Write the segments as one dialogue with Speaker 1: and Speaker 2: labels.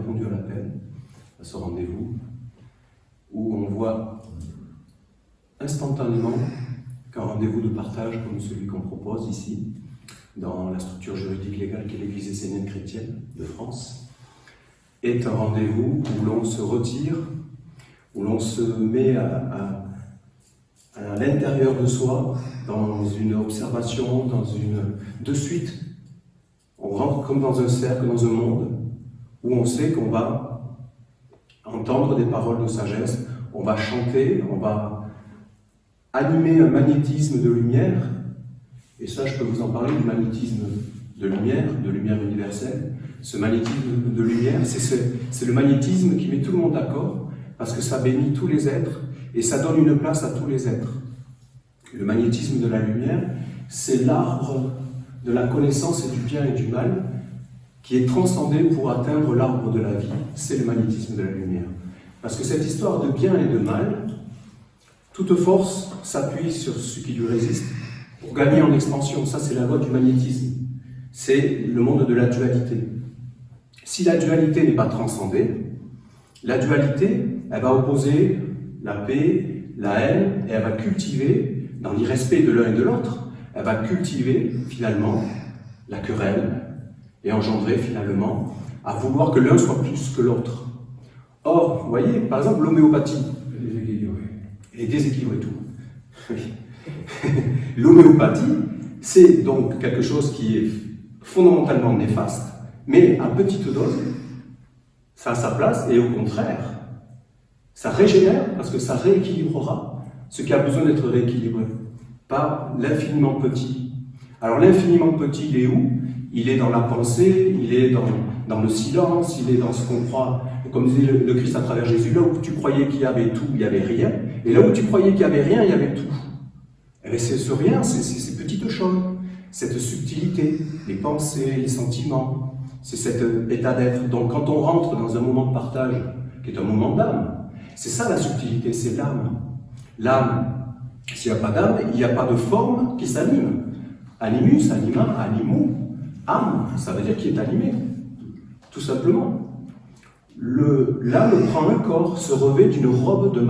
Speaker 1: répondu à l'appel, à ce rendez-vous, où on voit instantanément qu'un rendez-vous de partage comme celui qu'on propose ici, dans la structure juridique légale qu'est l'Église essénienne chrétienne de France, est un rendez-vous où l'on se retire, où l'on se met à l'intérieur de soi, dans une observation, de suite, on rentre comme dans un cercle, dans un monde, où on sait qu'on va entendre des paroles de sagesse, on va chanter, on va animer un magnétisme de lumière, et ça je peux vous en parler, du magnétisme de lumière universelle. Ce magnétisme de lumière, c'est le magnétisme qui met tout le monde d'accord, parce que ça bénit tous les êtres, et ça donne une place à tous les êtres. Le magnétisme de la lumière, c'est l'arbre de la connaissance et du bien et du mal, qui est transcendé pour atteindre l'arbre de la vie, c'est le magnétisme de la lumière. Parce que cette histoire de bien et de mal, toute force s'appuie sur ce qui lui résiste pour gagner en expansion. Ça, c'est la loi du magnétisme. C'est le monde de la dualité. Si la dualité n'est pas transcendée, la dualité, elle va opposer la paix, la haine, et elle va cultiver, dans l'irrespect de l'un et de l'autre, elle va cultiver finalement la querelle et engendrer finalement à vouloir que l'un soit plus que l'autre. Or, vous voyez, par exemple, l'homéopathie, les déséquilibres et tout. L'homéopathie, c'est donc quelque chose qui est fondamentalement néfaste, mais à petite dose, ça a sa place, et au contraire, ça régénère, parce que ça rééquilibrera ce qui a besoin d'être rééquilibré, par l'infiniment petit. Alors l'infiniment petit, il est où? Il est dans la pensée, il est dans le silence, il est dans ce qu'on croit. Comme disait le Christ à travers Jésus, là où tu croyais qu'il y avait tout, il n'y avait rien, et là où tu croyais qu'il n'y avait rien, il y avait tout. Et c'est ce rien, c'est ces petites choses, cette subtilité, les pensées, les sentiments, c'est cet état d'être. Donc quand on rentre dans un moment de partage, qui est un moment d'âme, c'est ça la subtilité, c'est l'âme. L'âme, s'il n'y a pas d'âme, il n'y a pas de forme qui s'anime. Animus, anima, animu, âme, ça veut dire qui est animé, tout simplement. L'âme prend un corps, se revêt d'une robe de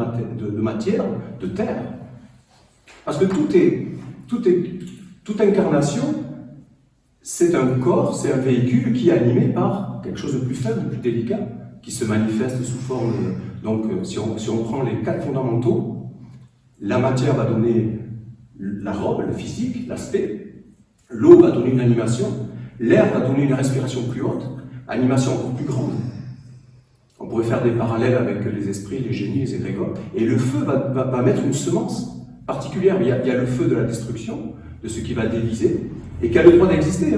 Speaker 1: matière, de terre. Parce que toute incarnation, c'est un corps, c'est un véhicule qui est animé par quelque chose de plus faible, de plus délicat, qui se manifeste sous forme. Donc, si on prend les 4 fondamentaux, la matière va donner la robe, le physique, l'aspect, l'eau va donner une animation, l'air va donner une respiration plus haute, animation encore plus grande. On pourrait faire des parallèles avec les esprits, les génies, les égrégores, et le feu va mettre une semence particulière. Il y a le feu de la destruction, de ce qui va déviser, et qui a le droit d'exister.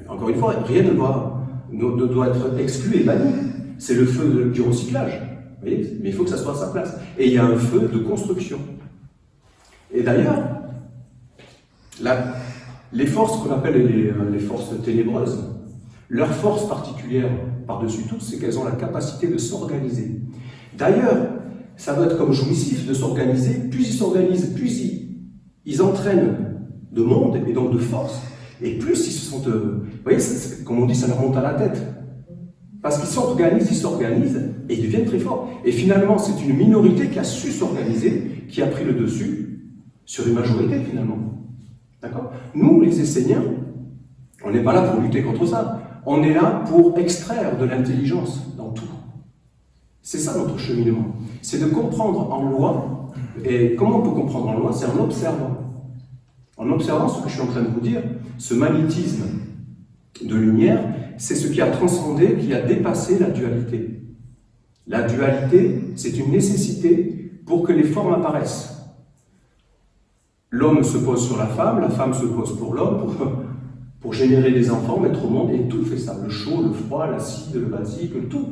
Speaker 1: Encore une fois, rien ne doit être exclu et banni. C'est le feu du recyclage, vous voyez, mais il faut que ça soit à sa place. Et il y a un feu de construction. Et d'ailleurs, les forces qu'on appelle les forces ténébreuses, leur force particulière par-dessus tout, c'est qu'elles ont la capacité de s'organiser. D'ailleurs, ça doit être comme jouissif de s'organiser, plus ils s'organisent, plus ils entraînent de monde et donc de force, et plus ils se sont... vous voyez, comme on dit, ça leur monte à la tête. Parce qu'ils s'organisent, et ils deviennent très forts. Et finalement, c'est une minorité qui a su s'organiser, qui a pris le dessus sur une majorité, finalement. D'accord? Nous, les Esséniens, on n'est pas là pour lutter contre ça. On est là pour extraire de l'intelligence dans tout. C'est ça notre cheminement. C'est de comprendre en loi. Et comment on peut comprendre en loi? C'est en observant. En observant ce que je suis en train de vous dire, ce magnétisme de lumière, c'est ce qui a transcendé, qui a dépassé la dualité. La dualité, c'est une nécessité pour que les formes apparaissent. L'homme se pose sur la femme se pose pour l'homme, pour générer des enfants, mettre au monde, et tout fait ça. Le chaud, le froid, l'acide, le basique, tout.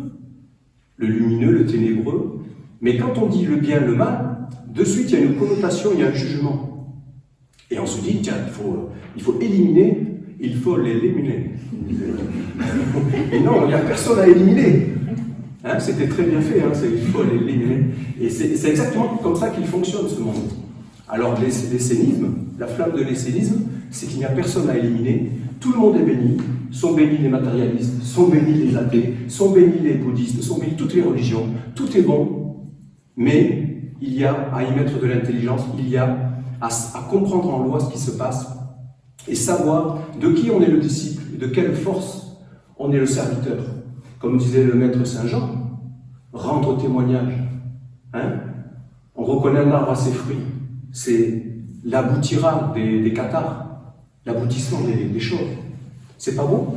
Speaker 1: Le lumineux, le ténébreux. Mais quand on dit le bien, le mal, de suite, il y a une connotation, il y a un jugement. Et on se dit, tiens, il faut éliminer, il faut l'éliminer. Et non, il n'y a personne à éliminer. Hein, c'était très bien fait, il faut l'éliminer. Et c'est exactement comme ça qu'il fonctionne, ce monde. Alors, l'essénisme, la flamme de l'essénisme, c'est qu'il n'y a personne à éliminer, tout le monde est béni, sont bénis les matérialistes, sont bénis les athées, sont bénis les bouddhistes, sont bénis toutes les religions, tout est bon, mais il y a à y mettre de l'intelligence, il y a à comprendre en loi ce qui se passe et savoir de qui on est le disciple et de quelle force on est le serviteur. Comme disait le maître Saint Jean, rendre témoignage. Hein? On reconnaît un arbre à ses fruits. C'est l'aboutira des cathares, l'aboutissement des choses. C'est pas beau?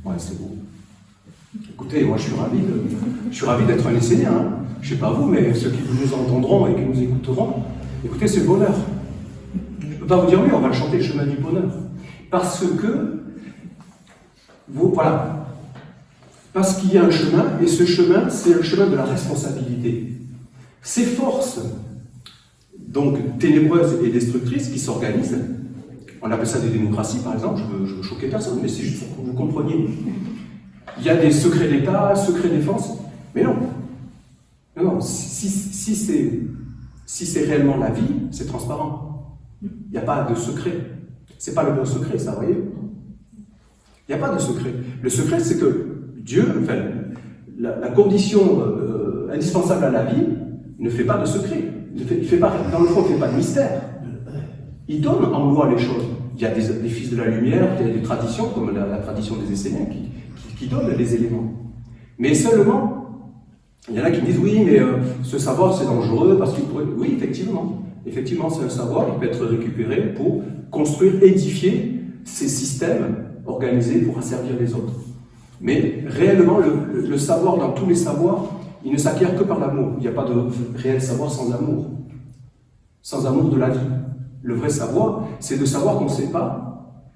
Speaker 1: Ouais, c'est beau. Écoutez, moi je suis ravi d'être un Essénien. Hein? Je ne sais pas vous, mais ceux qui nous entendront et qui nous écouteront, écoutez, c'est le bonheur. Je ne peux pas vous dire oui, on va le chanter, le chemin du bonheur. Parce que, voilà, parce qu'il y a un chemin, et ce chemin, c'est le chemin de la responsabilité. Ces forces, donc ténébreuses et destructrices, qui s'organisent, on appelle ça des démocraties par exemple, je veux choquer personne, mais c'est juste pour que vous compreniez. Il y a des secrets d'État, secrets défense, mais non. Non, si c'est réellement la vie, c'est transparent. Il n'y a pas de secret. C'est pas le bon secret, ça, vous voyez? Il n'y a pas de secret. Le secret, c'est que Dieu, enfin, la condition indispensable à la vie, ne fait pas de secret. Il fait pas, dans le fond, il ne fait pas de mystère. Il donne en loi les choses. Il y a des fils de la lumière, il y a des traditions, comme la tradition des Esséniens, qui donnent les éléments. Mais seulement, il y en a qui me disent, oui, mais ce savoir, c'est dangereux, parce qu'il pourrait... Oui, effectivement. Effectivement, c'est un savoir, il peut être récupéré pour construire, édifier ces systèmes organisés pour asservir les autres. Mais réellement, le savoir, dans tous les savoirs, il ne s'acquiert que par l'amour. Il n'y a pas de réel savoir sans amour. Sans amour de la vie. Le vrai savoir, c'est de savoir qu'on ne sait pas,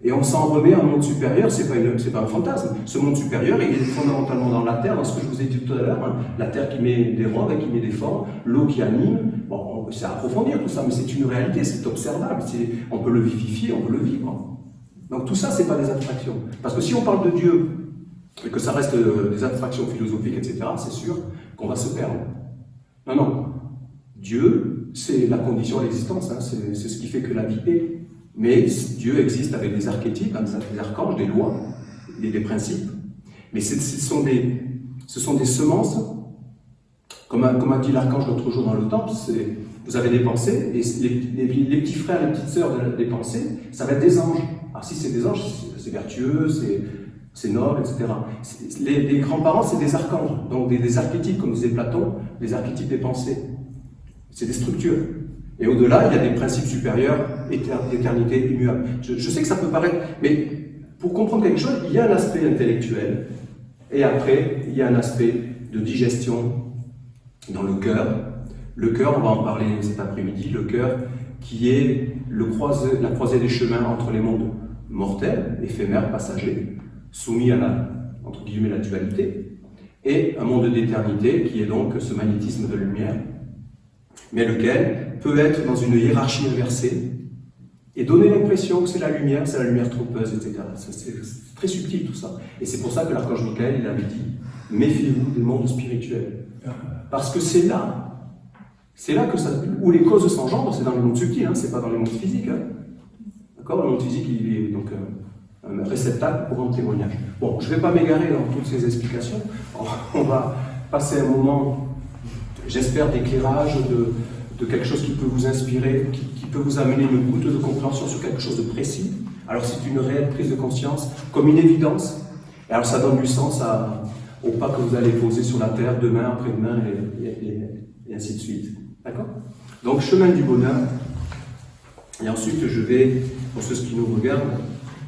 Speaker 1: et on s'en remet à un monde supérieur, c'est pas un fantasme. Ce monde supérieur, il est fondamentalement dans la terre, dans ce que je vous ai dit tout à l'heure, hein. La terre qui met des robes et qui met des formes, l'eau qui anime. Bon, c'est à approfondir tout ça, mais c'est une réalité, c'est observable, on peut le vivifier, on peut le vivre. Donc tout ça, c'est pas des abstractions. Parce que si on parle de Dieu, et que ça reste des abstractions philosophiques, etc., c'est sûr qu'on va se perdre. Non, non. Dieu, c'est la condition à l'existence, hein. C'est ce qui fait que la vie est. Mais Dieu existe avec des archétypes, des archanges, des lois, des principes. Mais ce sont des semences, comme a dit l'archange l'autre jour dans le temple, vous avez des pensées, et les petits frères, les petites sœurs des pensées, ça va être des anges. Alors si c'est des anges, c'est vertueux, c'est noble, etc. Les grands-parents, c'est des archanges, donc des archétypes, comme disait Platon, les archétypes des pensées. C'est des structures. Et au-delà, il y a des principes supérieurs, éternité, immuable. Je sais que ça peut paraître, mais pour comprendre quelque chose, il y a un aspect intellectuel, et après, il y a un aspect de digestion dans le cœur. Le cœur, on va en parler cet après-midi, le cœur qui est la croisée des chemins entre les mondes mortels, éphémères, passagers, soumis à entre guillemets, la dualité, et un monde d'éternité qui est donc ce magnétisme de lumière, mais lequel peut être dans une hiérarchie inversée et donner l'impression que c'est la lumière trompeuse, etc. C'est très subtil tout ça. Et c'est pour ça que l'archange Michael, il avait dit « Méfiez-vous des mondes spirituels ». Parce que c'est là où les causes s'engendrent, c'est dans le monde subtil, hein, c'est pas dans les mondes physiques. Hein. D'accord? Le monde physique, il est donc un réceptacle pour un témoignage. Bon, je ne vais pas m'égarer dans toutes ces explications. On va passer un moment, j'espère, d'éclairage, de quelque chose qui peut vous inspirer, qui peut vous amener une goutte de compréhension sur quelque chose de précis. Alors c'est une réelle prise de conscience, comme une évidence. Et alors ça donne du sens au pas que vous allez poser sur la terre demain, après-demain, et ainsi de suite. D'accord? Donc chemin du bonheur. Et ensuite je vais, pour ceux qui nous regardent,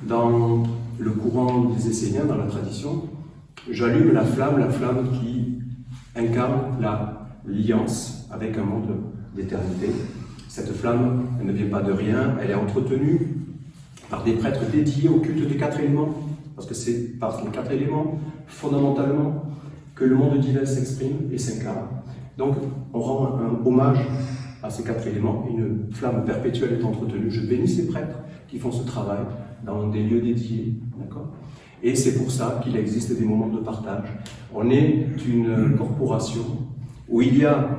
Speaker 1: dans le courant des Esséniens, dans la tradition, j'allume la flamme qui incarne l'alliance avec un monde d'éternité. Cette flamme, elle ne vient pas de rien, elle est entretenue par des prêtres dédiés au culte des 4 éléments, parce que c'est par les 4 éléments, fondamentalement, que le monde divin s'exprime et s'incarne. Donc, on rend un hommage à ces 4 éléments, une flamme perpétuelle est entretenue. Je bénis ces prêtres qui font ce travail dans des lieux dédiés, d'accord ? Et c'est pour ça qu'il existe des moments de partage. On est une corporation où il y a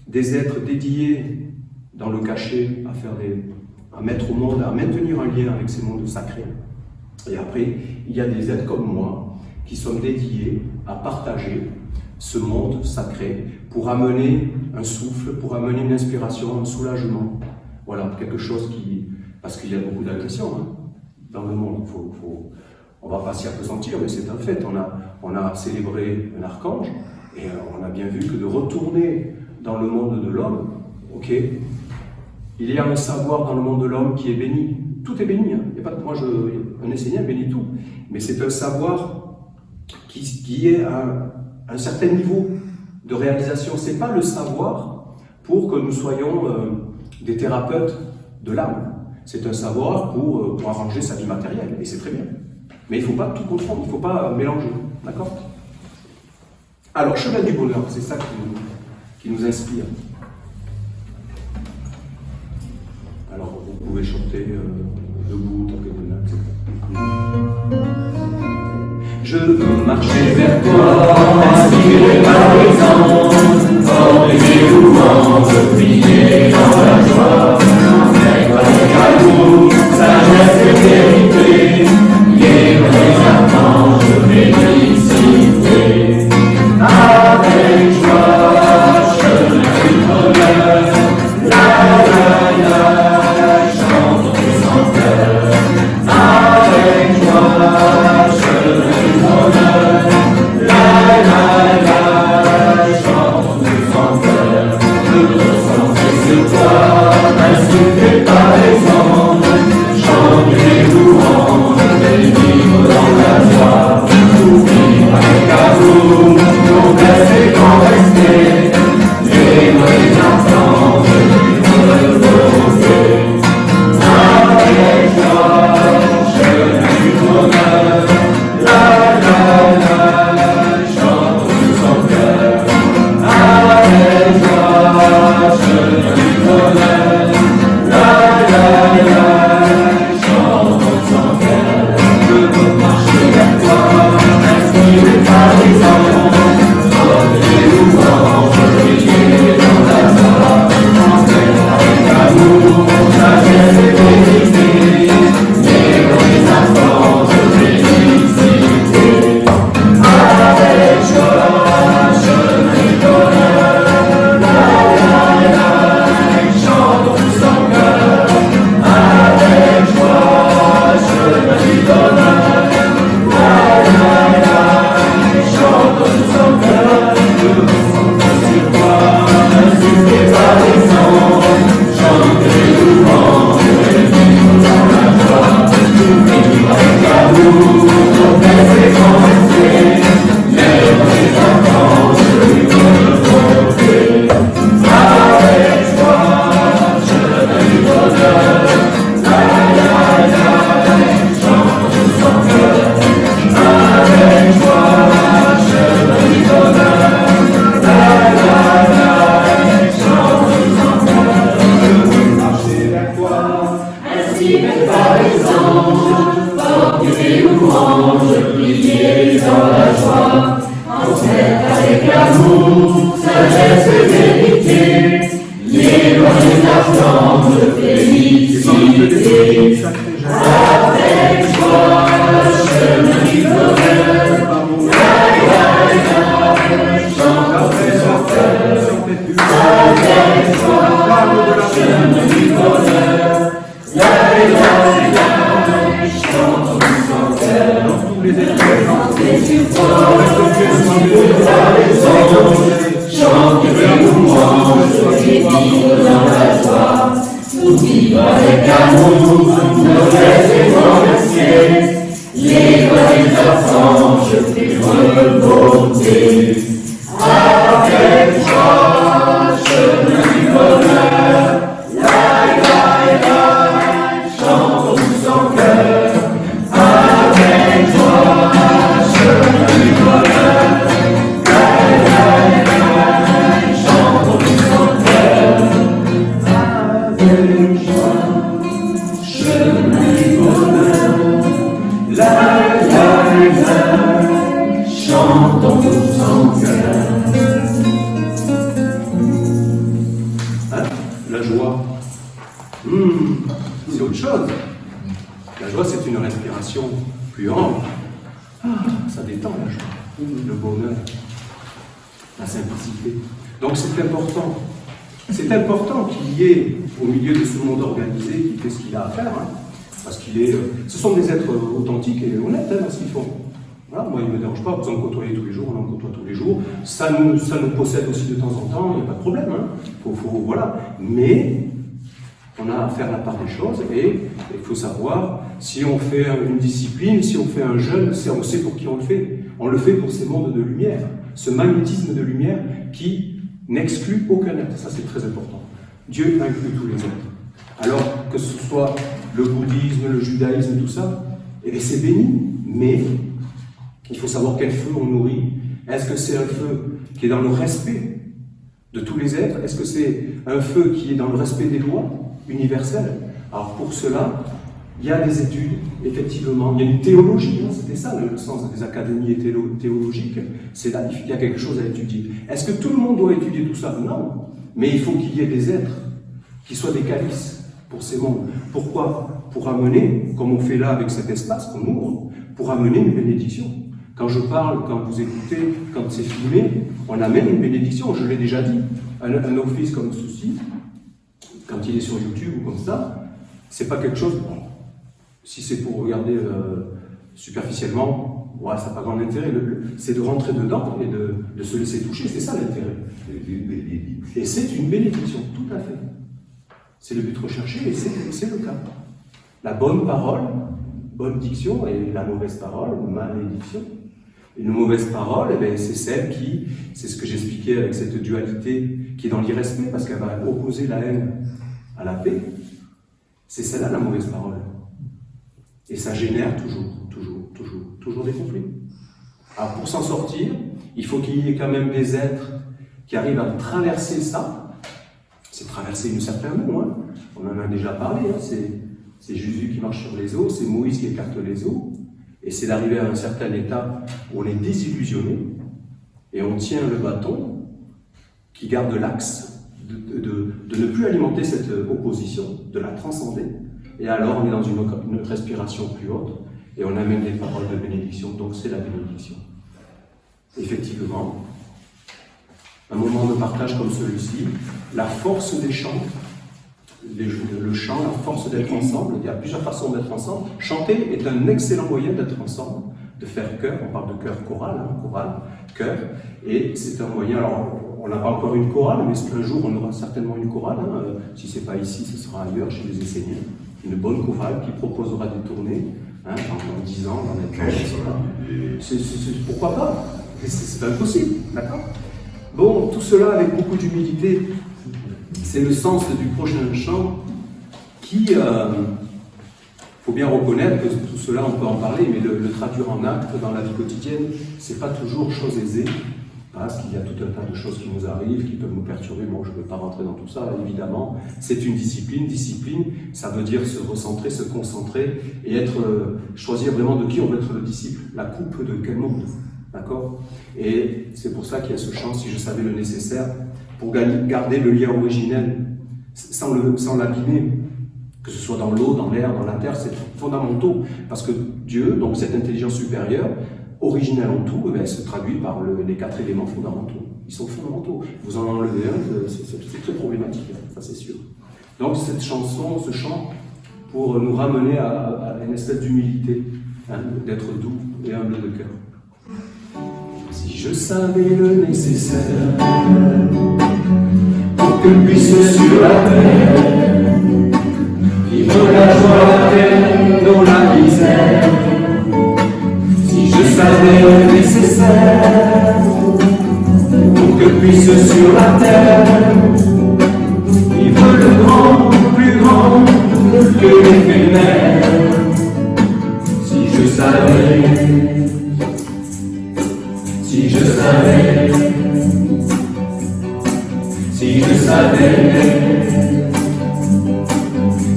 Speaker 1: des êtres dédiés dans le cachet à mettre au monde, à maintenir un lien avec ces mondes sacrés. Et après, il y a des êtres comme moi qui sont dédiés à partager ce monde sacré pour amener un souffle, pour amener une inspiration, un soulagement. Voilà, quelque chose qui... Parce qu'il y a beaucoup d'agressions hein, dans le monde. On ne va pas s'y appesantir, mais c'est un fait. On a célébré un archange et on a bien vu que de retourner dans le monde de l'homme, ok, il y a un savoir dans le monde de l'homme qui est béni. Tout est béni. Hein. Il y a pas, un enseignant bénit tout. Mais c'est un savoir qui est à un certain niveau de réalisation. Ce n'est pas le savoir pour que nous soyons des thérapeutes de l'âme. C'est un savoir pour arranger sa vie matérielle. Et c'est très bien. Mais il ne faut pas tout confondre, il ne faut pas mélanger. D'accord? Alors, chemin du bonheur, c'est ça qui nous inspire. Alors, vous pouvez chanter debout, tant que vous l'êtes, etc. Je veux marcher vers toi, inspiré par l'exemple, porter des louanges, prier dans la joie, avec amour, sagesse et vérité, libre les archanges, félicité. Avec joie, chemin du bonheur, la chante sans cœur. Avec joie, chemin du bonheur, la chante sans cœur. Je ressentais sur toi, insulté par exemple, chante les louanges, et vivre dans la joie, tout vivre avec amour. Rester quand rester, libre les archanges, libre de volonté. Avec joie, chemin du bonheur, chante sans cœur. Avec joie, chemin du bonheur, chante sans cœur. Je veux marcher vers toi, inspiré par l'exemple. C'est autre chose. La joie, c'est une respiration plus ample. Ça détend la joie, le bonheur, la simplicité. Donc c'est important. C'est important qu'il y ait, au milieu de ce monde organisé, qui fait ce qu'il a à faire, hein, parce ce sont des êtres authentiques et honnêtes dans ce qu'ils font. Voilà, moi, il ne me dérange pas, besoin de côtoyer tous les jours, on en côtoie tous les jours. Ça nous possède aussi de temps en temps, il n'y a pas de problème. Hein. Voilà. Mais on a à faire la part des choses et il faut savoir si on fait une discipline, si on fait un jeûne, on sait pour qui on le fait. On le fait pour ces mondes de lumière, ce magnétisme de lumière qui n'exclut aucun être. Ça, c'est très important. Dieu inclut tous les êtres. Alors que ce soit le bouddhisme, le judaïsme, tout ça, et c'est béni, mais il faut savoir quel feu on nourrit. Est-ce que c'est un feu qui est dans le respect de tous les êtres? Est-ce que c'est un feu qui est dans le respect des lois universelles? Alors pour cela, il y a des études, effectivement, il y a une théologie, hein, c'était ça le sens des académies théologiques, c'est là qu'il y a quelque chose à étudier. Est-ce que tout le monde doit étudier tout ça? Non, mais il faut qu'il y ait des êtres qui soient des calices pour ces mondes. Pourquoi? Pour amener, comme on fait là avec cet espace qu'on ouvre, pour amener une bénédiction. Quand je parle, quand vous écoutez, quand c'est filmé, on amène une bénédiction, je l'ai déjà dit. Un office comme ceci, quand il est sur YouTube ou comme ça, c'est pas quelque chose... Bon, si c'est pour regarder superficiellement, ouais, ça n'a pas grand intérêt. C'est de rentrer dedans et de se laisser toucher, c'est ça l'intérêt. Et c'est une bénédiction, tout à fait. C'est le but recherché et c'est le cas. La bonne parole, bonne diction, et la mauvaise parole, malédiction. Une mauvaise parole, eh bien, c'est celle qui, c'est ce que j'expliquais avec cette dualité qui est dans l'irrespect, parce qu'elle va opposer la haine à la paix. C'est celle-là la mauvaise parole. Et ça génère toujours des conflits. Alors pour s'en sortir, il faut qu'il y ait quand même des êtres qui arrivent à traverser ça. C'est traverser une certaine eau, hein. On en a déjà parlé, hein. C'est Jésus qui marche sur les eaux, c'est Moïse qui écarte les eaux, et c'est d'arriver à un certain état où on est désillusionné, et on tient le bâton qui garde l'axe de ne plus alimenter cette opposition, de la transcender. Et alors, on est dans une respiration plus haute et on amène des paroles de bénédiction. Donc, c'est la bénédiction. Effectivement, un moment de partage comme celui-ci, la force des chants, le chant, la force d'être ensemble, il y a plusieurs façons d'être ensemble. Chanter est un excellent moyen d'être ensemble, de faire chœur. On parle de chœur choral, hein, choral, chœur. Et c'est un moyen, alors, on n'a pas encore une chorale, mais un jour, on aura certainement une chorale. Hein. Si ce n'est pas ici, ce sera ailleurs, chez les Esséniens. Une bonne chorale qui proposera des tournées, hein, dans 10 ans, dans les temps. Pourquoi pas? C'est impossible, d'accord? Bon, tout cela avec beaucoup d'humilité, c'est le sens du prochain chant qui, faut bien reconnaître que tout cela, on peut en parler, mais le traduire en acte dans la vie quotidienne, c'est pas toujours chose aisée. Parce qu'il y a tout un tas de choses qui nous arrivent, qui peuvent nous perturber. Bon, je ne veux pas rentrer dans tout ça, évidemment. C'est une discipline. Discipline, ça veut dire se recentrer, se concentrer et choisir vraiment de qui on veut être le disciple. La coupe de quel monde, d'accord? Et c'est pour ça qu'il y a ce chant, si je savais le nécessaire, pour garder le lien originel, sans l'abîmer. Que ce soit dans l'eau, dans l'air, dans la terre, c'est fondamental. Parce que Dieu, donc cette intelligence supérieure, originelle en tout, eh bien, se traduit par les 4 éléments fondamentaux. Ils sont fondamentaux. Vous en enlevez un, c'est très problématique, ça c'est sûr. Donc cette chanson, ce chant, pour nous ramener à une espèce d'humilité, hein, d'être doux et humble de cœur. Si je savais le nécessaire pour que puisse sur la terre vivre la joie dans la misère. Je savais le nécessaire pour que puisse sur la terre vivre le grand, plus grand que l'éphémère. Si je savais, si je savais, si je savais,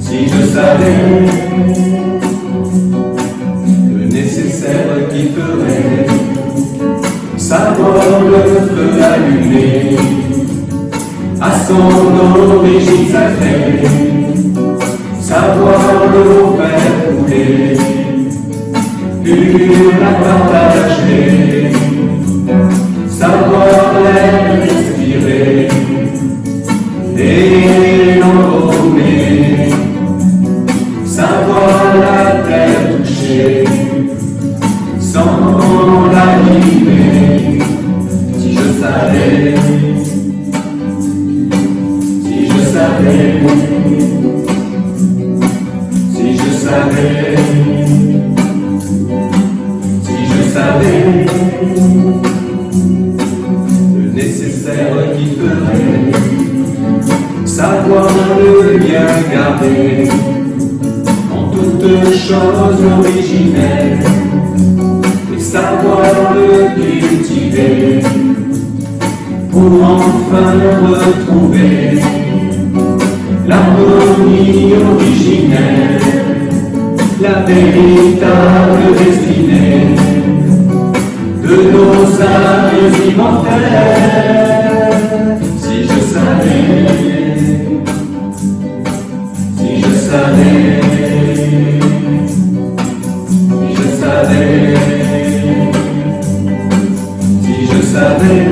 Speaker 1: si je savais nécessaire qui ferait savoir le feu allumé à son origine sacrée, savoir l'eau faire couler, la partager, savoir la respirer et l'embaumer, savoir la terre toucher sans l'animer. Si je savais, si je savais, si je savais, si je savais le nécessaire qui ferait savoir le bien garder en toutes choses originelles et savoir le cultiver pour enfin retrouver l'harmonie originelle, la véritable destinée de nos âmes immortelles. Si je savais, si je savais, si je savais, si je savais.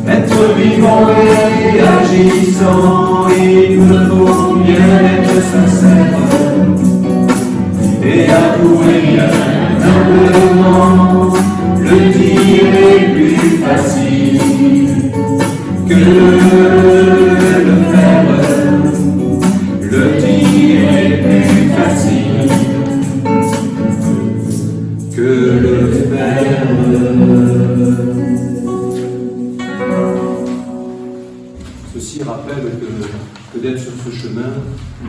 Speaker 1: Être vivant et agissant, il me faut bien être sincère et avouer bien humblement, le dire est plus facile que le faire. Le dire est plus facile que le faire. Ceci rappelle que d'être sur ce chemin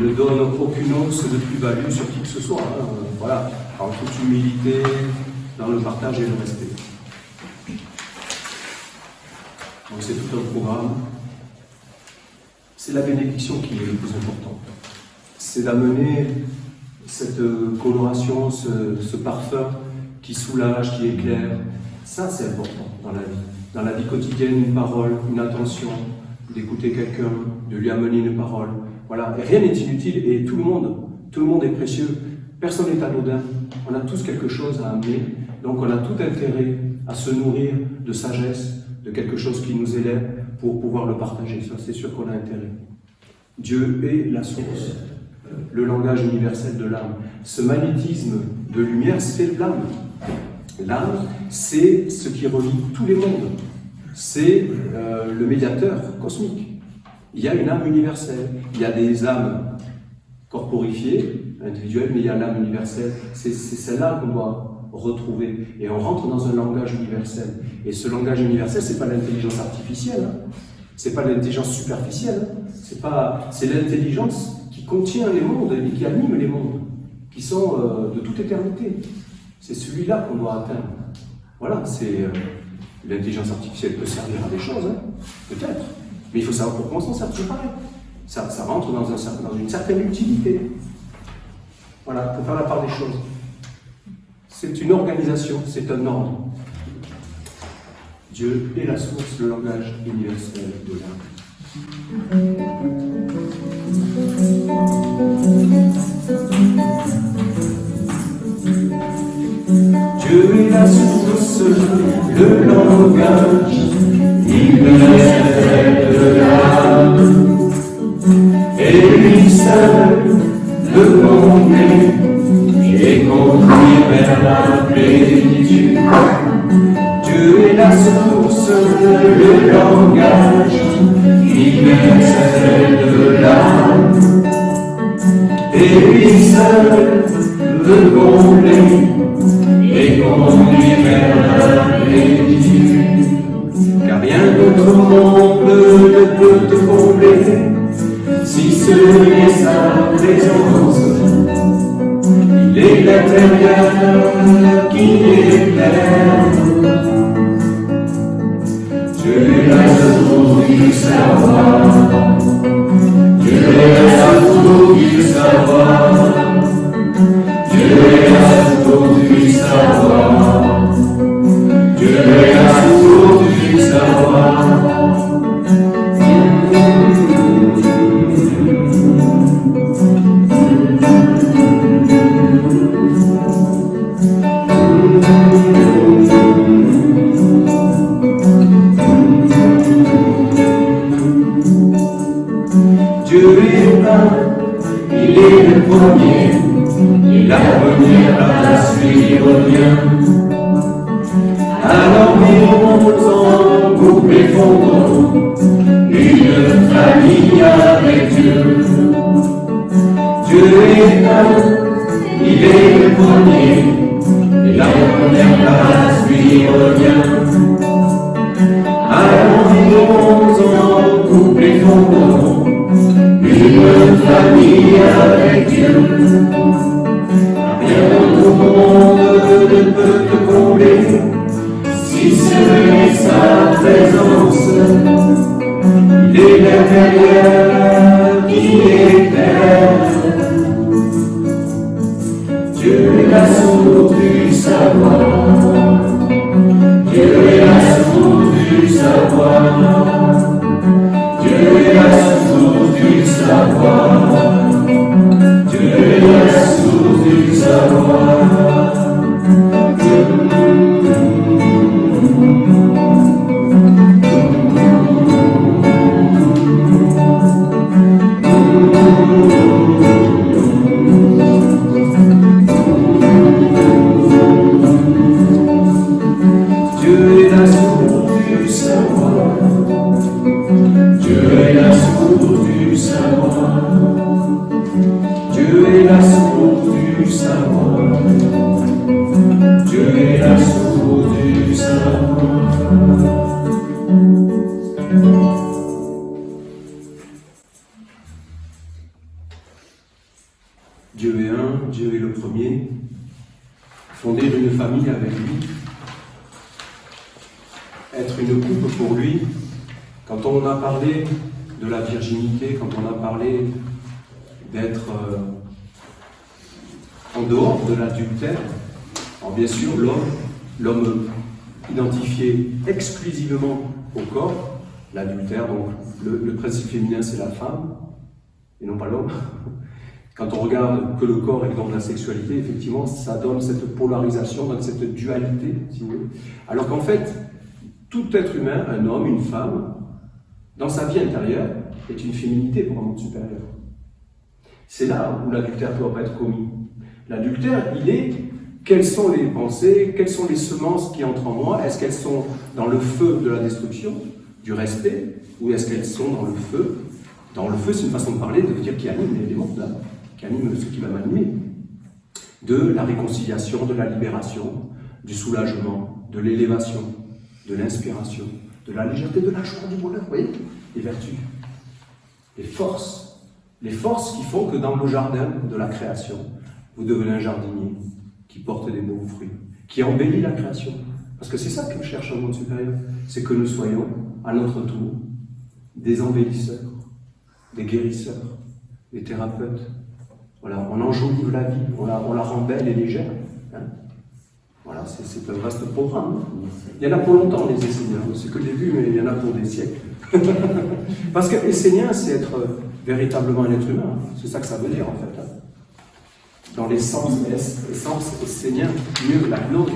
Speaker 1: ne donne aucune once de plus-value sur qui que ce soit. Voilà, en toute humilité, dans le partage et le respect. Donc c'est tout un programme. C'est la bénédiction qui est le plus important. C'est d'amener cette coloration, ce parfum qui soulage, qui éclaire. Ça, c'est important dans la vie. Dans la vie quotidienne, une parole, une attention, d'écouter quelqu'un, de lui amener une parole. Voilà, et rien n'est inutile et tout le monde est précieux. Personne n'est anodin. On a tous quelque chose à amener. Donc on a tout intérêt à se nourrir de sagesse, de quelque chose qui nous élève pour pouvoir le partager. Ça, c'est sûr qu'on a intérêt. Dieu est la source, le langage universel de l'âme. Ce magnétisme de lumière, c'est l'âme. L'âme, c'est ce qui relie tous les mondes. C'est le médiateur cosmique. Il y a une âme universelle. Il y a des âmes corporifiées, individuelles, mais il y a l'âme universelle. C'est celle-là qu'on doit retrouver. Et on rentre dans un langage universel. Et ce langage universel, c'est pas l'intelligence artificielle. C'est pas l'intelligence superficielle. C'est l'intelligence qui contient les mondes et qui anime les mondes, qui sont de toute éternité. C'est celui-là qu'on doit atteindre. Voilà, c'est... L'intelligence artificielle peut servir à des choses, hein, peut-être. Mais il faut savoir pourquoi on s'en sert, c'est pareil. Ça rentre dans une certaine utilité. Voilà, il faut faire la part des choses. C'est une organisation, c'est un ordre. Dieu est la source, le langage universel de l'âme. Dieu est la source, le langage universel de l'âme, et lui seul le conduit et conduit vers la plénitude. Dieu est la source, le langage universel de l'âme, et lui seul le conduit et conduit vers la plénitude. Car rien d'autre monde ne peut te combler, si ce n'est sa présence. Il est l'intérieur qui éclaire. Dieu est la source du il est le premier, et la première place lui revient. Alors vivons-en, couplés fondons, une famille avec Dieu. Dieu est un, il est le premier, et la première place lui revient. Alors vivons-en, couplés fondons, une famille avec Dieu. Rien au monde ne peut te combler, si ce n'est sa présence. Il est l'intérieur qui éclaire. Dieu est la source du savoir. Dieu est la source du savoir. Dieu est la source du savoir. Dieu est la source du savoir. Dieu est un, Dieu est le premier. Fonder une famille avec lui, être une couple pour lui. Quand on a parlé de la virginité, quand on a parlé d'être en dehors de l'adultère, alors bien sûr l'homme identifié exclusivement au corps, l'adultère, donc le principe féminin c'est la femme, et non pas l'homme. Quand on regarde que le corps est dans la sexualité, effectivement, ça donne cette polarisation, donne cette dualité, si vous voulez. Alors qu'en fait, tout être humain, un homme, une femme, dans sa vie intérieure, est une féminité pour un monde supérieur. C'est là où l'adultère ne doit pas être commis. L'adultère, il est quelles sont les pensées, quelles sont les semences qui entrent en moi, est-ce qu'elles sont dans le feu de la destruction, du respect, ou est-ce qu'elles sont dans le feu? Dans le feu, c'est une façon de parler, de dire qui anime les mondes, là, qui anime ce qui va m'animer. De la réconciliation, de la libération, du soulagement, de l'élévation, de l'inspiration, de la légèreté, de la joie, du bonheur, vous voyez? Les vertus, les forces qui font que dans le jardin de la création, vous devenez un jardinier qui porte des beaux fruits, qui embellit la création. Parce que c'est ça que cherche un monde supérieur, c'est que nous soyons, à notre tour, des embellisseurs, des guérisseurs, des thérapeutes. Voilà, on enjolive la vie, on la rend belle et légère. Hein. Voilà, c'est un vaste programme. Il y en a pour longtemps, les Esséniens. C'est que le début, mais il y en a pour des siècles. Parce que Essénien, c'est être véritablement un être humain. C'est ça que ça veut dire, en fait. Hein. Dans l'essence essénien, mieux que la gnose,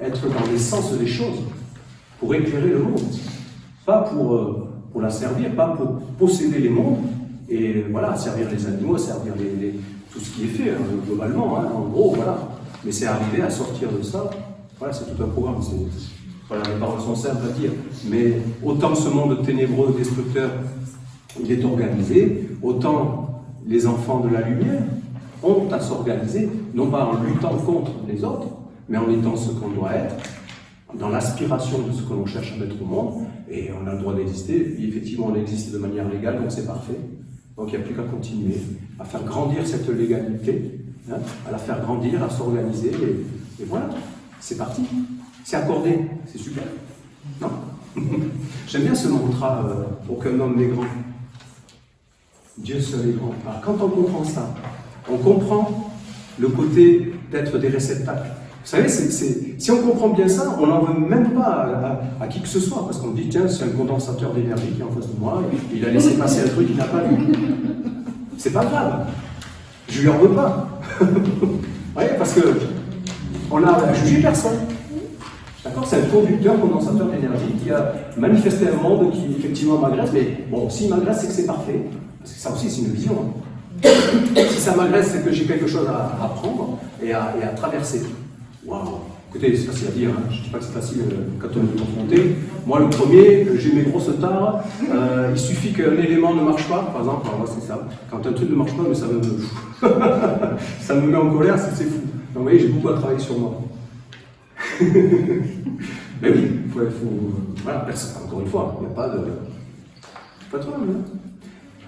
Speaker 1: être dans l'essence des choses, pour éclairer le monde. Pas pour la servir, pas pour posséder les mondes, et voilà, servir les animaux, servir tout ce qui est fait, hein, globalement, hein, en gros, voilà. Mais c'est arriver à sortir de ça, voilà, c'est tout un programme. Voilà, les paroles sont simples à dire. Mais autant ce monde ténébreux, destructeur, il est organisé, autant les enfants de la lumière ont à s'organiser, non pas en luttant contre les autres, mais en étant ce qu'on doit être, dans l'aspiration de ce que l'on cherche à mettre au monde, et on a le droit d'exister, et effectivement on existe de manière légale, donc c'est parfait. Donc il n'y a plus qu'à continuer, à faire grandir cette légalité, hein, à la faire grandir, à s'organiser, et voilà, c'est parti. C'est accordé, c'est super. Non? J'aime bien ce mantra, aucun homme n'est grand. Dieu seul est grand. Alors quand on comprend ça, on comprend le côté d'être des réceptacles. Vous savez, si on comprend bien ça, on n'en veut même pas à qui que ce soit, parce qu'on dit, tiens, c'est un condensateur d'énergie qui est en face de moi, et il a laissé passer un truc qu'il n'a pas vu. C'est pas grave. Je lui en veux pas. Vous voyez, parce que on n'a jugé personne. D'accord? C'est un conducteur, condensateur d'énergie qui a manifesté un monde qui effectivement m'agresse, mais bon, s'il m'agresse, c'est que c'est parfait. Parce que ça aussi, c'est une vision. Si ça
Speaker 2: ça m'agresse, c'est que j'ai quelque chose à apprendre et à traverser. Waouh! Écoutez, c'est facile à dire, hein. Je ne dis pas que c'est facile quand on est confronté. Moi, le premier, j'ai mes grosses tares. Il suffit qu'un élément ne marche pas, par exemple, alors moi c'est ça. Quand un truc ne marche pas, mais ça me ça me met en colère, c'est fou. Donc vous voyez, j'ai beaucoup à travailler sur moi. Mais oui, il faut voilà, encore une fois, il n'y a pas de... Pas de problème, hein.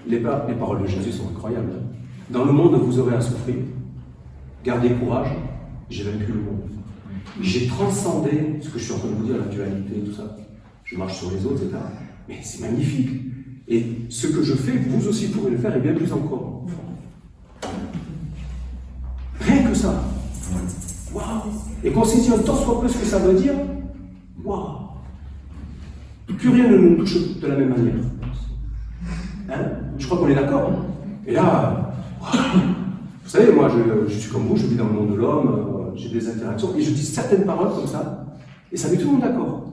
Speaker 2: Les paroles de Jésus sont incroyables. Hein. Dans le monde, vous aurez à souffrir. Gardez courage, j'ai vaincu le monde. J'ai transcendé ce que je suis en train de vous dire, la dualité, tout ça. Je marche sur les autres, etc. Mais c'est magnifique. Et ce que je fais, vous aussi pourrez le faire, et bien plus encore. Rien que ça. Waouh! Et qu'on saisit un tant soit peu ce que ça veut dire, waouh! Plus rien ne nous touche de la même manière. Hein? Je crois qu'on est d'accord. Et là, waouh! Vous savez, moi, je suis comme vous, je vis dans le monde de l'homme, j'ai des interactions, et je dis certaines paroles comme ça, et ça met tout le monde d'accord.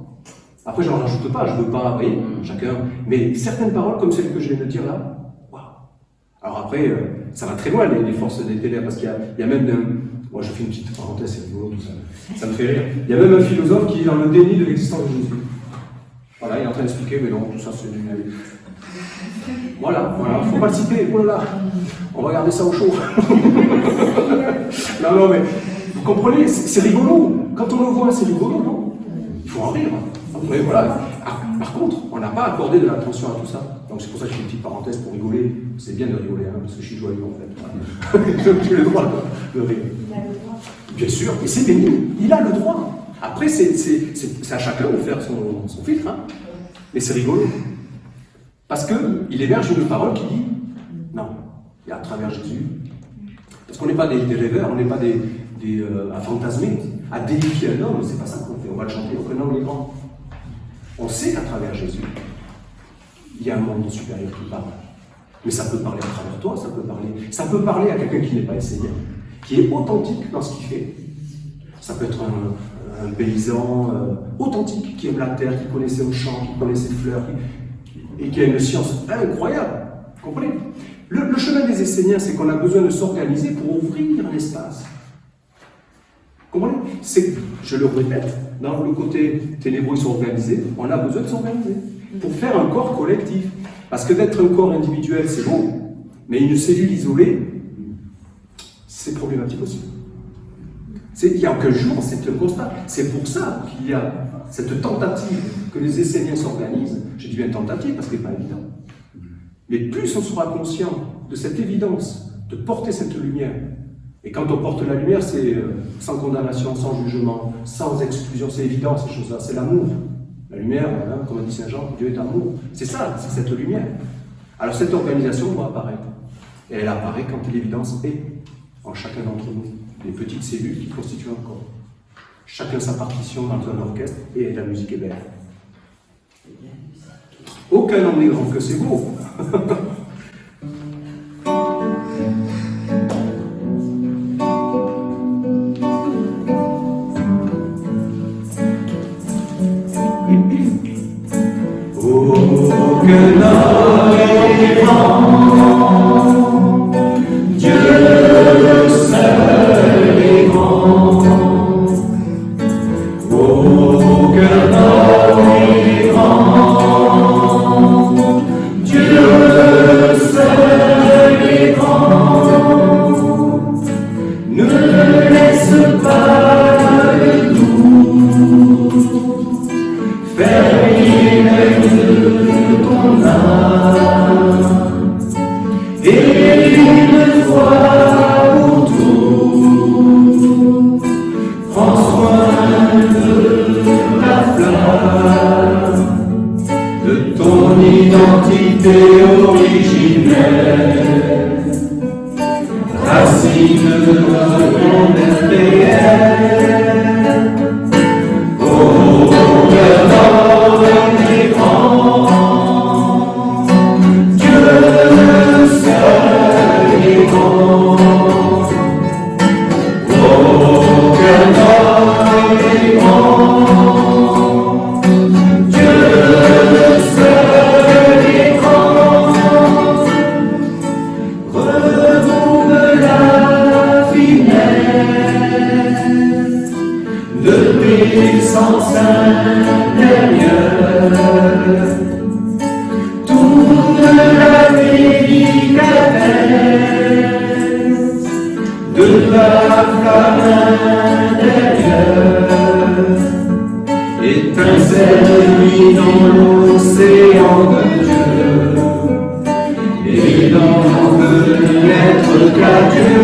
Speaker 2: Après, j'en rajoute pas, je ne veux pas, oui, chacun, mais certaines paroles comme celles que je viens de dire là, waouh! Alors après, ça va très loin, les forces des télé, parce qu'il y a même moi, je fais une petite parenthèse, c'est rigolo, tout ça. Ça me fait rire. Il y a même un philosophe qui est dans le déni de l'existence de Jésus. Voilà, il est en train d'expliquer, mais non, tout ça, c'est du... Voilà, faut pas le citer, oh là là, on va garder ça au chaud. Non, mais, vous comprenez, c'est rigolo. Quand on le voit, c'est rigolo, non? Il faut en rire. Après, voilà. Par contre, on n'a pas accordé de l'attention à tout ça. Donc c'est pour ça que je fais une petite parenthèse pour rigoler. C'est bien de rigoler, hein, parce que je suis joyeux en fait. J'ai le droit de rire. Il a le droit. Bien sûr, et c'est béni. Il a le droit. Après, c'est à chacun de faire son filtre. Hein. Mais c'est rigolo. Parce qu'il émerge une parole qui dit non, et à travers Jésus. Parce qu'on n'est pas des rêveurs, on n'est pas à fantasmer, à déifier un homme, c'est pas ça qu'on fait. On va le chanter, donc un homme est grand. On sait qu'à travers Jésus, il y a un monde supérieur qui parle. Mais ça peut parler à travers toi, ça peut parler à quelqu'un qui n'est pas essayé, qui est authentique dans ce qu'il fait. Ça peut être un paysan authentique, qui aime la terre, qui connaissait un champ, qui connaissait les fleurs, et qui a une science incroyable. Vous comprenez? Le chemin des Esséniens, c'est qu'on a besoin de s'organiser pour ouvrir un espace. Vous comprenez? Je le répète, dans le côté ténébreux, ils sont organisés, on a besoin de s'organiser pour faire un corps collectif. Parce que d'être un corps individuel, c'est bon, mais une cellule isolée, c'est problématique aussi. Il n'y a aucun jour, c'est un constat. C'est pour ça qu'il y a cette tentative que les Esséniens s'organisent. Je dis bien tentative parce que ce n'est pas évident. Mais plus on sera conscient de cette évidence, de porter cette lumière, et quand on porte la lumière, c'est sans condamnation, sans jugement, sans exclusion, c'est évident ces choses-là, c'est l'amour. La lumière, hein, comme a dit Saint Jean, Dieu est amour. C'est ça, c'est cette lumière. Alors cette organisation va apparaître. Et elle apparaît quand l'évidence est en chacun d'entre nous. Les petites cellules qui constituent un corps. Chacun sa partition dans un orchestre et la musique est belle. Aucun homme n'est grand que c'est beau. Aucun homme n'est grand, Dieu seul est grand. Aucun homme n'est grand, Dieu seul est grand. Ne laisse pas le doute faire ton âme, et une fois pour toutes, prends soin de la flamme, de ton identité originelle, racine de ton réel. Renouvelable
Speaker 1: puissance intérieure, toute la délicatesse de la flamme intérieure, étincelle dans l'océan de Dieu, et dans le l'être qu'a Dieu.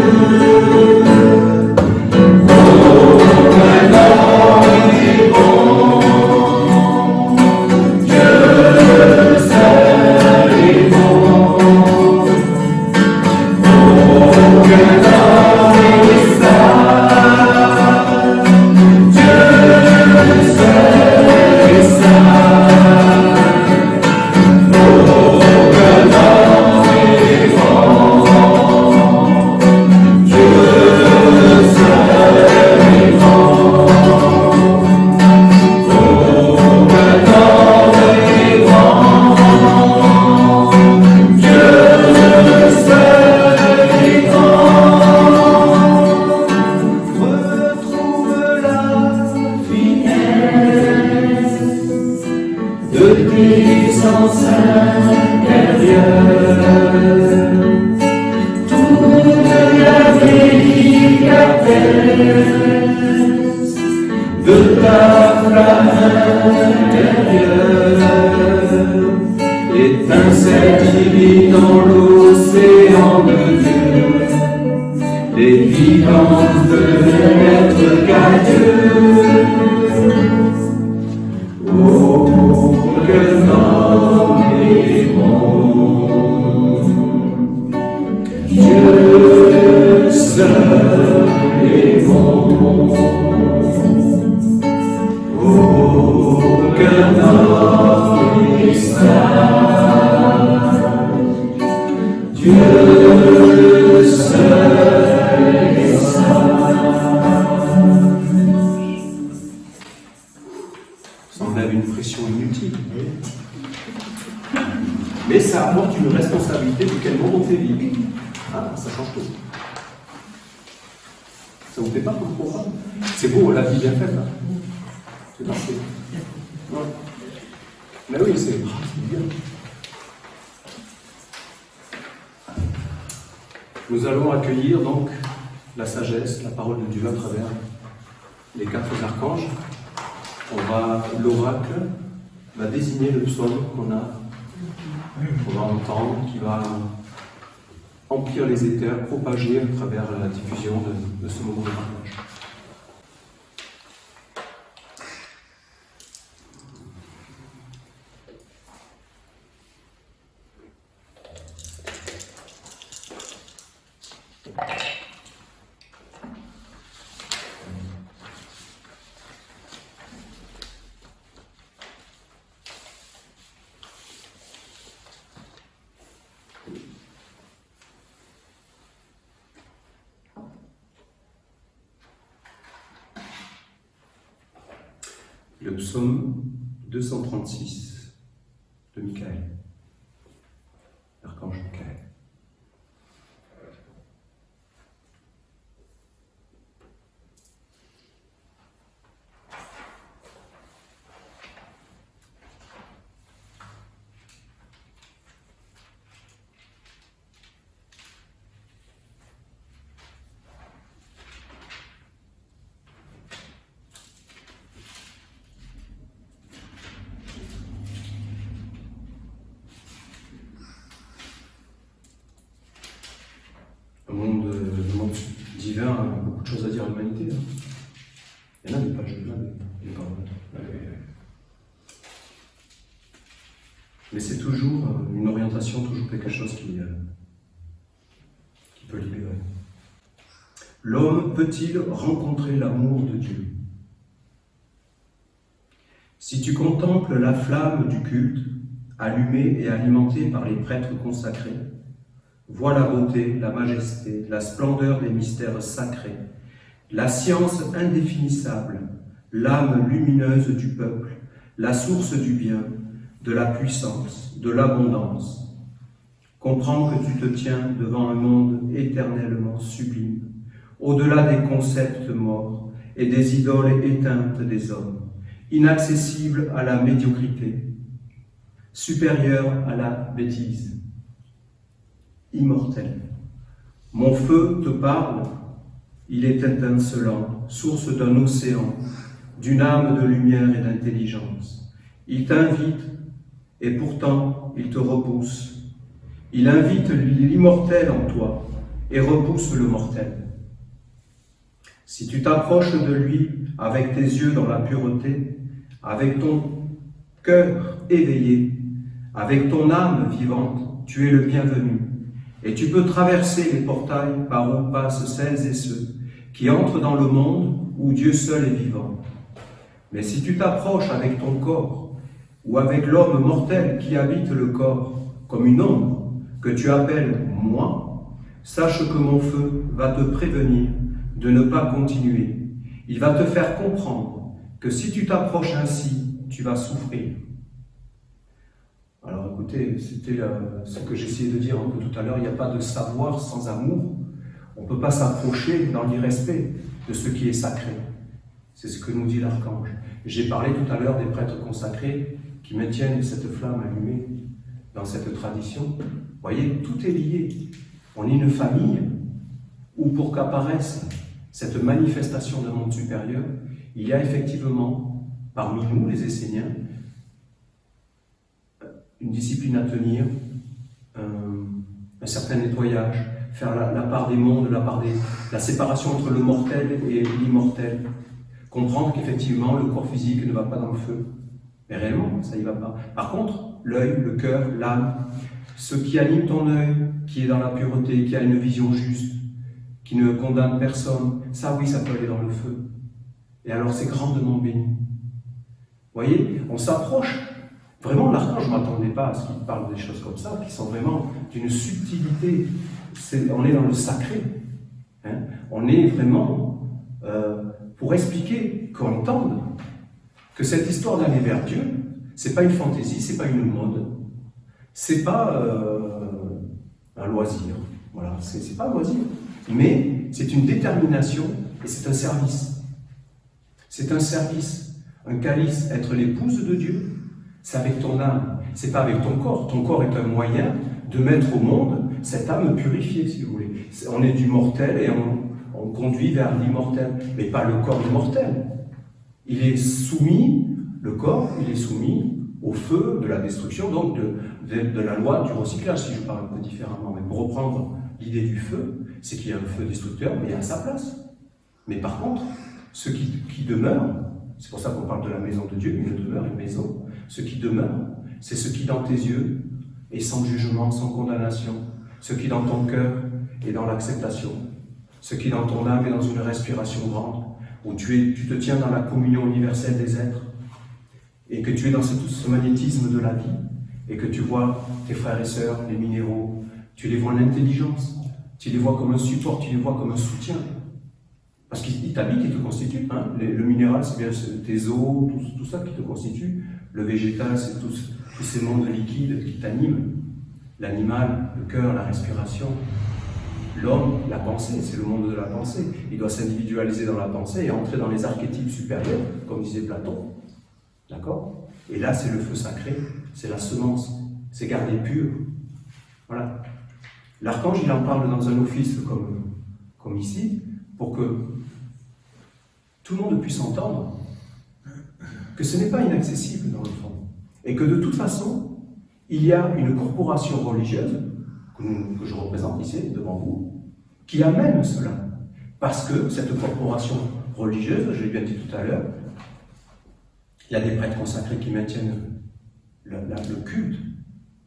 Speaker 1: Mais ça apporte une responsabilité de quel monde on fait vivre. Ah, ça change tout. Ça vous fait pas comme programme? C'est beau, la vie bien faite, là. C'est parfait. Ouais. Mais oui, c'est bien. Nous allons accueillir donc la sagesse, la parole de Dieu à travers les 4 archanges. L'oracle va désigner le psaume qu'on va entendre, qui va emplir les éthers, propager à travers la diffusion de ce moment de partage. Le psaume 236 de Michael, l'archange Michael. Le monde divin a beaucoup de choses à dire à l'humanité. Hein. Il y en a des pages, il y en a des paroles. Mais c'est toujours une orientation, toujours quelque chose qui peut libérer. L'homme peut-il rencontrer l'amour de Dieu? Si tu contemples la flamme du culte, allumée et alimentée par les prêtres consacrés, vois la beauté, la majesté, la splendeur des mystères sacrés, la science indéfinissable, l'âme lumineuse du peuple, la source du bien, de la puissance, de l'abondance. Comprends que tu te tiens devant un monde éternellement sublime, au-delà des concepts morts
Speaker 3: et des idoles éteintes des hommes, inaccessible à la médiocrité, supérieur à la bêtise, immortel. Mon feu te parle, il est étincelant, source d'un océan, d'une âme de lumière et d'intelligence. Il t'invite, et pourtant il te repousse. Il invite l'immortel en toi, et repousse le mortel. Si tu t'approches de lui avec tes yeux dans la pureté, avec ton cœur éveillé, avec ton âme vivante, tu es le bienvenu. Et tu peux traverser les portails par où passent celles et ceux qui entrent dans le monde où Dieu seul est vivant. Mais si tu t'approches avec ton corps, ou avec l'homme mortel qui habite le corps, comme une ombre que tu appelles moi, sache que mon feu va te prévenir de ne pas continuer. Il va te faire comprendre que si tu t'approches ainsi, tu vas souffrir. Alors écoutez, c'était ce que j'essayais de dire un peu tout à l'heure, il n'y a pas de savoir sans amour. On ne peut pas s'approcher dans l'irrespect de ce qui est sacré. C'est ce que nous dit l'archange. J'ai parlé tout à l'heure des prêtres consacrés qui maintiennent cette flamme allumée dans cette tradition. Vous voyez, tout est lié. On est une famille où pour qu'apparaisse cette manifestation d'un monde supérieur, il y a effectivement, parmi nous, les Esséniens, une discipline à tenir, un certain nettoyage, faire la part des mondes, la séparation entre le mortel et l'immortel. Comprendre qu'effectivement, le corps physique ne va pas dans le feu. Mais réellement, ça n'y va pas. Par contre, l'œil, le cœur, l'âme, ce qui anime ton œil, qui est dans la pureté, qui a une vision juste, qui ne condamne personne, ça oui, ça peut aller dans le feu. Et alors c'est grandement béni. Vous voyez, on s'approche. Vraiment, l'archange, je ne m'attendais pas à ce qu'il parle des choses comme ça, qui sont vraiment d'une subtilité. On est dans le sacré. Hein. On est vraiment pour expliquer, qu'on entende, que cette histoire d'aller vers Dieu, c'est pas une fantaisie, c'est pas une mode, c'est pas un loisir. Voilà, c'est pas un loisir. Mais c'est une détermination et c'est un service. C'est un service, un calice, être l'épouse de Dieu. C'est avec ton âme, c'est pas avec ton corps. Ton corps est un moyen de mettre au monde cette âme purifiée, si vous voulez. On est du mortel et on conduit vers l'immortel, mais pas le corps immortel. Il est soumis, le corps, il est soumis au feu de la destruction, donc de la loi du recyclage, si je parle un peu différemment. Mais pour reprendre l'idée du feu, c'est qu'il y a un feu destructeur, mais il y a sa place. Mais par contre, ce qui demeure, c'est pour ça qu'on parle de la maison de Dieu, une demeure, une maison, ce qui demeure, c'est ce qui dans tes yeux est sans jugement, sans condamnation, ce qui dans ton cœur est dans l'acceptation, ce qui dans ton âme est dans une respiration grande, où tu te tiens dans la communion universelle des êtres, et que tu es dans ce magnétisme de la vie, et que tu vois tes frères et sœurs, les minéraux, tu les vois en intelligence, tu les vois comme un support, tu les vois comme un soutien. Parce qu'ils t'habitent, ils te constituent. Hein. Le minéral, c'est bien tes os, tout ça qui te constitue. Le végétal, c'est tous ces mondes liquides qui t'animent. L'animal, le cœur, la respiration. L'homme, la pensée, c'est le monde de la pensée. Il doit s'individualiser dans la pensée et entrer dans les archétypes supérieurs, comme disait Platon. D'accord? Et là, c'est le feu sacré, c'est la semence, c'est garder pur. Voilà. L'archange, il en parle dans un office comme ici, pour que tout le monde puisse entendre que ce n'est pas inaccessible dans le fond. Et que de toute façon, il y a une corporation religieuse, que je représente ici devant vous, qui amène cela. Parce que cette corporation religieuse, je l'ai bien dit tout à l'heure, il y a des prêtres consacrés qui maintiennent le culte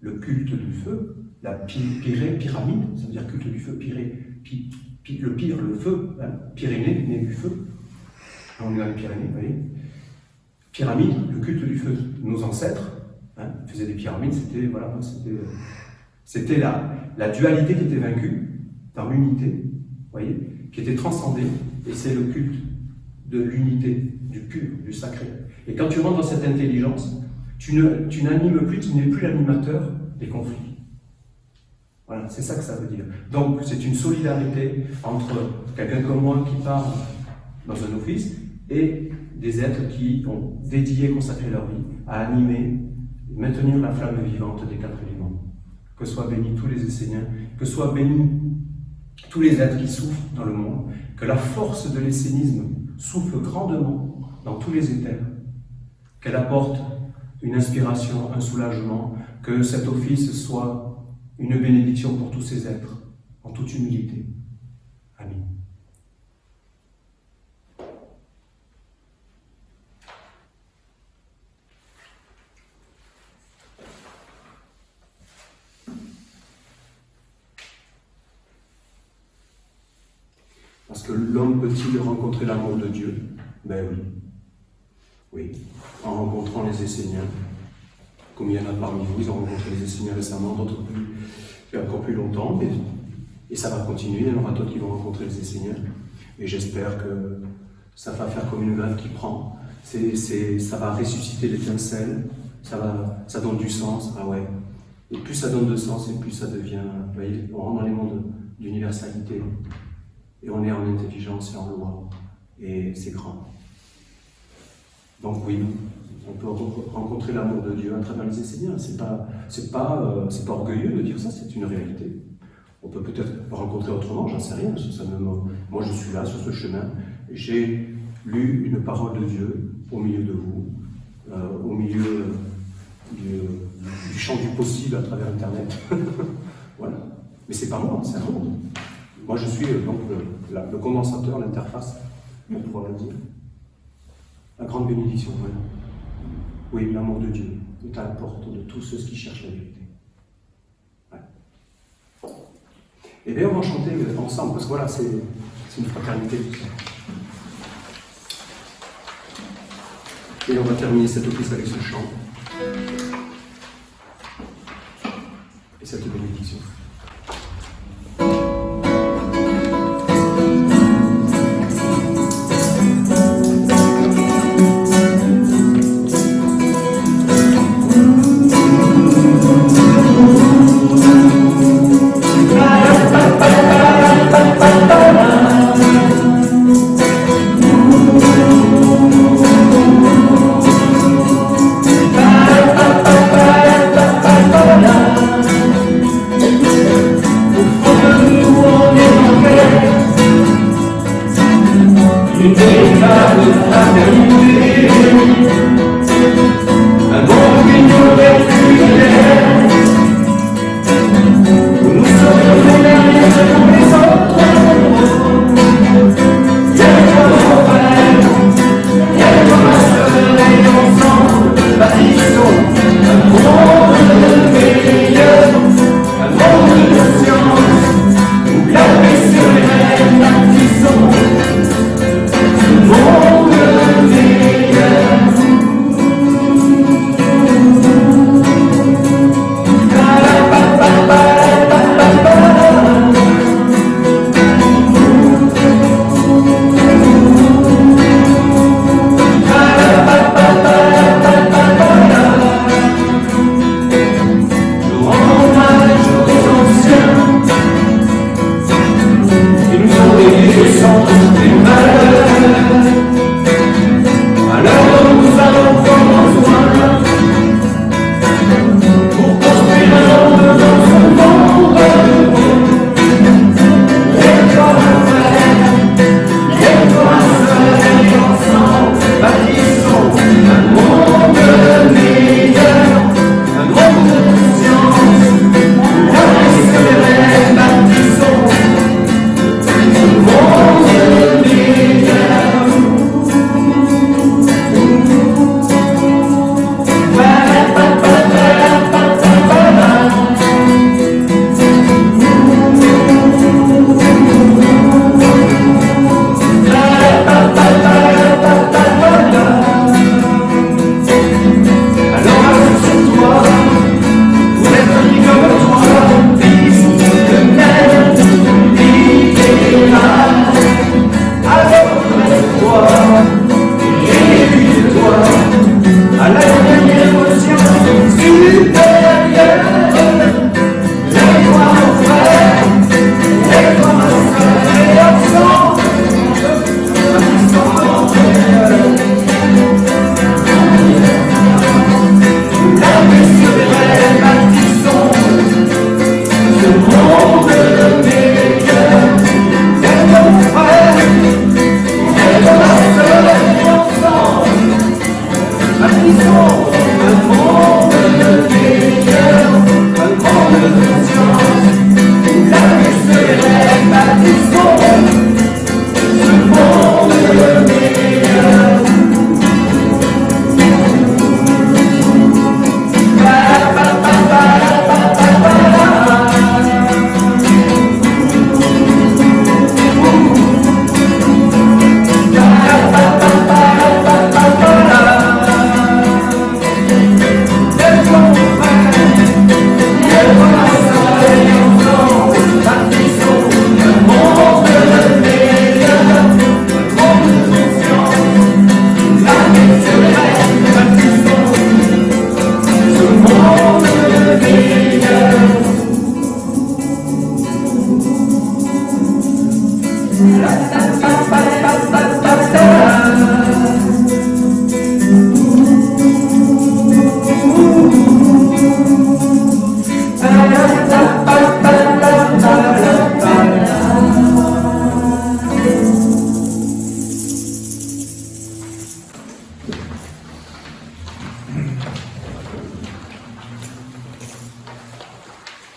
Speaker 3: du feu, la pyramide, ça veut dire culte du feu, le feu, hein, Pyrénées, né du feu. On est dans les Pyrénées, vous voyez. Pyramide, le culte du feu. Nos ancêtres faisaient des pyramides, c'était la dualité qui était vaincue dans l'unité, vous voyez, qui était transcendée, et c'est le culte de l'unité, du pur, du sacré. Et quand tu rentres dans cette intelligence, tu n'animes plus, tu n'es plus l'animateur des conflits. Voilà, c'est ça que ça veut dire. Donc, c'est une solidarité entre quelqu'un comme moi qui parle dans un office, et des êtres qui ont dédié, consacré leur vie à animer, maintenir la flamme vivante des 4 éléments. Que soient bénis tous les Esséniens, que soient bénis tous les êtres qui souffrent dans le monde, que la force de l'essénisme souffle grandement dans tous les éthers, qu'elle apporte une inspiration, un soulagement, que cet office soit une bénédiction pour tous ces êtres, en toute humilité. Amen.
Speaker 2: Parce que l'homme peut-il rencontrer l'amour de Dieu? Ben oui. Oui, en rencontrant les Esséniens. Comme il y en a parmi vous, ils ont rencontré les Esséniens récemment, d'autres plus, il y a encore plus longtemps, et ça va continuer, il y en aura d'autres qui vont rencontrer les Esséniens. Et j'espère que ça va faire comme une grève qui prend. Ça va ressusciter l'étincelle, ça donne du sens, ah ouais. Et plus ça donne de sens, et plus ça devient, vous voyez, on rentre dans les mondes d'universalité. Et on est en intelligence et en loi. Et c'est grand. Donc oui, on peut rencontrer l'amour de Dieu à travers les Esséniens. C'est pas orgueilleux de dire ça, c'est une réalité. On peut peut-être rencontrer autrement, j'en sais rien. Moi je suis là sur ce chemin. J'ai lu une parole de Dieu au milieu de vous, au milieu du champ du possible à travers Internet. Voilà. Mais c'est pas moi, c'est un monde. Moi, je suis donc le condensateur, l'interface, pour pouvoir le dire. La grande bénédiction, voilà. Oui, l'amour de Dieu est à la porte de tous ceux qui cherchent la vérité. Ouais. Et bien, on va chanter ensemble, parce que voilà, c'est une fraternité, tout ça. Et on va terminer cet office avec ce chant. Et cette bénédiction.
Speaker 4: Monde meilleur.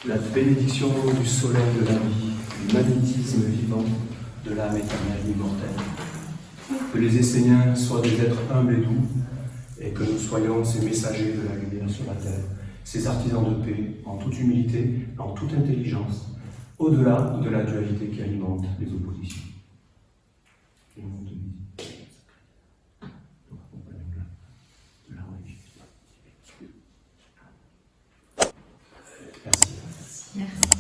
Speaker 3: La bénédiction du soleil de la vie, du magnétisme vivant de l'âme éternelle immortelle. Que les Esséniens soient des êtres humbles et doux, et que nous soyons ces messagers de la lumière sur la terre, ces artisans de paix, en toute humilité, en toute intelligence, au-delà de la dualité qui alimente les oppositions. Merci.
Speaker 4: Merci.